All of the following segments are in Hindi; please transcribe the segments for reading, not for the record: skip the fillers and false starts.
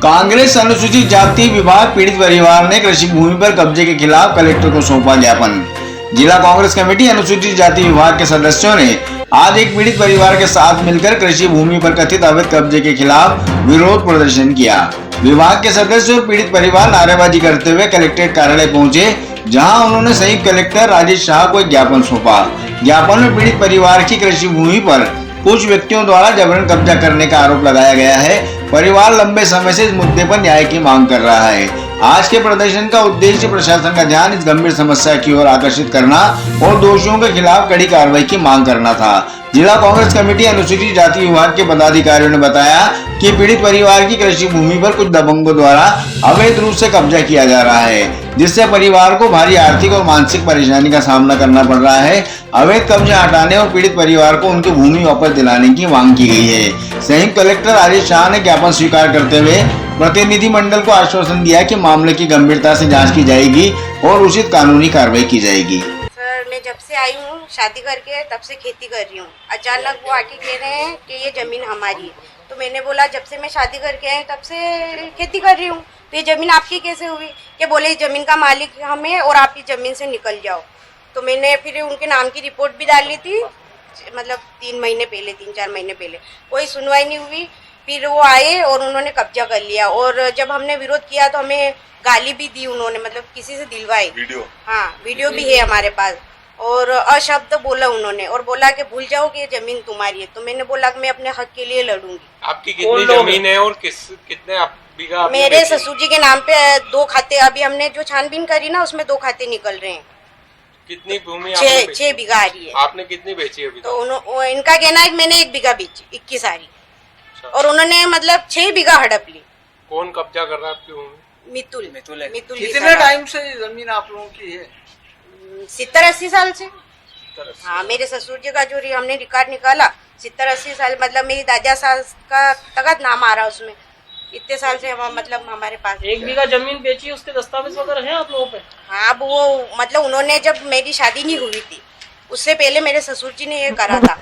कांग्रेस अनुसूचित जाति विभाग पीड़ित परिवार ने कृषि भूमि पर कब्जे के खिलाफ कलेक्टर को सौंपा ज्ञापन। जिला कांग्रेस कमेटी अनुसूचित जाति विभाग के सदस्यों ने आज एक पीड़ित परिवार के साथ मिलकर कृषि भूमि पर कथित अवैध कब्जे के खिलाफ विरोध प्रदर्शन किया। विभाग के सदस्य और पीड़ित परिवार नारेबाजी करते हुए कलेक्ट्रेट कार्यालय पहुंचे, जहां उन्होंने संयुक्त कलेक्टर राजेश शाह को एक ज्ञापन सौंपा। ज्ञापन में पीड़ित परिवार की कृषि भूमि पर कुछ व्यक्तियों द्वारा जबरन कब्जा करने का आरोप लगाया गया है। परिवार लंबे समय से इस मुद्दे पर न्याय की मांग कर रहा है। आज के प्रदर्शन का उद्देश्य प्रशासन का ध्यान इस गंभीर समस्या की ओर आकर्षित करना और दोषियों के खिलाफ कड़ी कार्रवाई की मांग करना था। जिला कांग्रेस कमेटी अनुसूचित जाति विभाग के पदाधिकारियों ने बताया कि पीड़ित परिवार की कृषि भूमि पर कुछ दबंगों द्वारा अवैध रूप से कब्जा किया जा रहा है, जिससे परिवार को भारी आर्थिक और मानसिक परेशानी का सामना करना पड़ रहा है। अवैध कब्जे हटाने और पीड़ित परिवार को उनकी भूमि वापस दिलाने की मांग की गई है। संयुक्त कलेक्टर राजेश शाह ने ज्ञापन स्वीकार करते हुए प्रतिनिधि मंडल को आश्वासन दिया कि मामले की गंभीरता से जांच की जाएगी और उचित कानूनी कार्रवाई की जाएगी। सर, मैं जब से आई हूँ शादी करके तब से खेती कर रही हूँ। अचानक वो आके कह रहे हैं कि ये जमीन हमारी है, तो मैंने बोला जब से मैं शादी करके आई तब से खेती कर रही हूँ, तो ये जमीन आपकी कैसे हुई? कि बोले जमीन का मालिक हम है और आप इस जमीन से निकल जाओ। तो मैंने फिर उनके नाम की रिपोर्ट भी डाली थी, मतलब 3 महीने पहले, 3-4 महीने पहले। कोई सुनवाई नहीं हुई। फिर वो आए और उन्होंने कब्जा कर लिया, और जब हमने विरोध किया तो हमें गाली भी दी उन्होंने, मतलब किसी से दिलवाई। वीडियो भी है हमारे पास। और अशब्द बोला उन्होंने और बोला कि भूल जाओ कि ये जमीन तुम्हारी है। तो मैंने बोला कि मैं अपने हक के लिए लड़ूंगी। आपकी कितनी जमीन है और कितने बीघा? मेरे ससुर जी के नाम पे 2 खाते, अभी हमने जो छानबीन करी ना उसमें 2 खाते निकल रहे हैं। कितनी भूमि? 6 बीघा आ रही है। आपने कितनी बेची अभी? तो इनका कहना है कि मैंने 1 बीघा बेची, 21 आ रही, और उन्होंने मतलब 6 बीघा हड़प ली। कौन कब्जा कर रहा है आपकी भूमि? मितुल। कितने टाइम से जमीन आप लोगों की है? 70-80 साल से। हाँ, मेरे ससुर जी का जो हमने रिकॉर्ड निकाला 70-80 साल, मतलब मेरी दादा सास का तगत नाम आ रहा है उसमें। इतने साल से हम मतलब हमारे पास 1 बीघा जमीन बेची, उसके दस्तावेज वगैरह हैं आप लोगों पे? हाँ, अब वो मतलब उन्होंने जब मेरी शादी नहीं हुई थी उससे पहले मेरे ससुर जी ने ये करा था,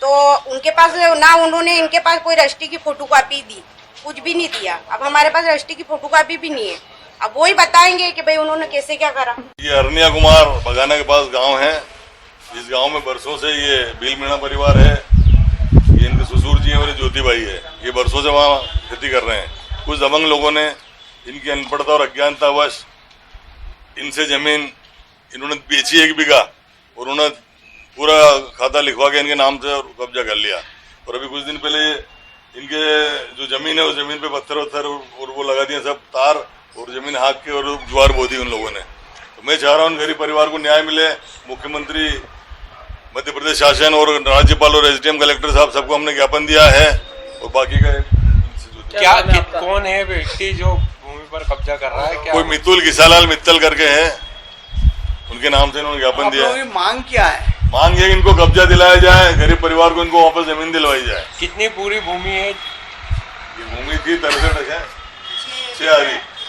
तो उनके पास ना उन्होंने इनके पास कोई रजिस्ट्री की फोटोकॉपी दी, कुछ भी नहीं दिया। अब हमारे पास रजिस्ट्री की फोटोकॉपी भी नहीं है। अब वो ही बताएंगे कि भाई उन्होंने कैसे क्या करा। ये अरनिया कुमार बगाना के पास गांव है। इस गांव में बरसों से ये भील मीणा परिवार है, ये इनके ससुर जी हैं और ये ज्योति भाई है। ये बरसों से वहाँ खेती कर रहे हैं। कुछ दबंग लोगों ने इनकी अनपढ़ता और अज्ञानतावश इनसे जमीन इन्होंने बेची 1 बीघा, और उन्होंने पूरा खाता लिखवा के इनके नाम से और कब्जा कर लिया। और अभी कुछ दिन पहले इनके जो जमीन है उस जमीन पे पत्थर और वो लगा दिए सब तार, और जमीन हाँक के और ज्वार बो दी उन लोगों ने। तो मैं चाह रहा हूँ गरीब परिवार को न्याय मिले। मुख्यमंत्री, मध्य प्रदेश शासन और राज्यपाल और एसडीएम कलेक्टर साहब सबको हमने ज्ञापन दिया है। और बाकी का कौन है व्यक्ति जो भूमि पर कब्जा कर रहा है? क्या कोई मितुल किसालाल मित्तल करके है, उनके नाम से इन्होंने ज्ञापन दिया है। मांग क्या है? मांग ये इनको कब्जा दिलाया जाए, गरीब परिवार को इनको वापस जमीन दिलवाई जाए। कितनी पूरी भूमि है? ये भूमि थी 63 है, 6 आ रही।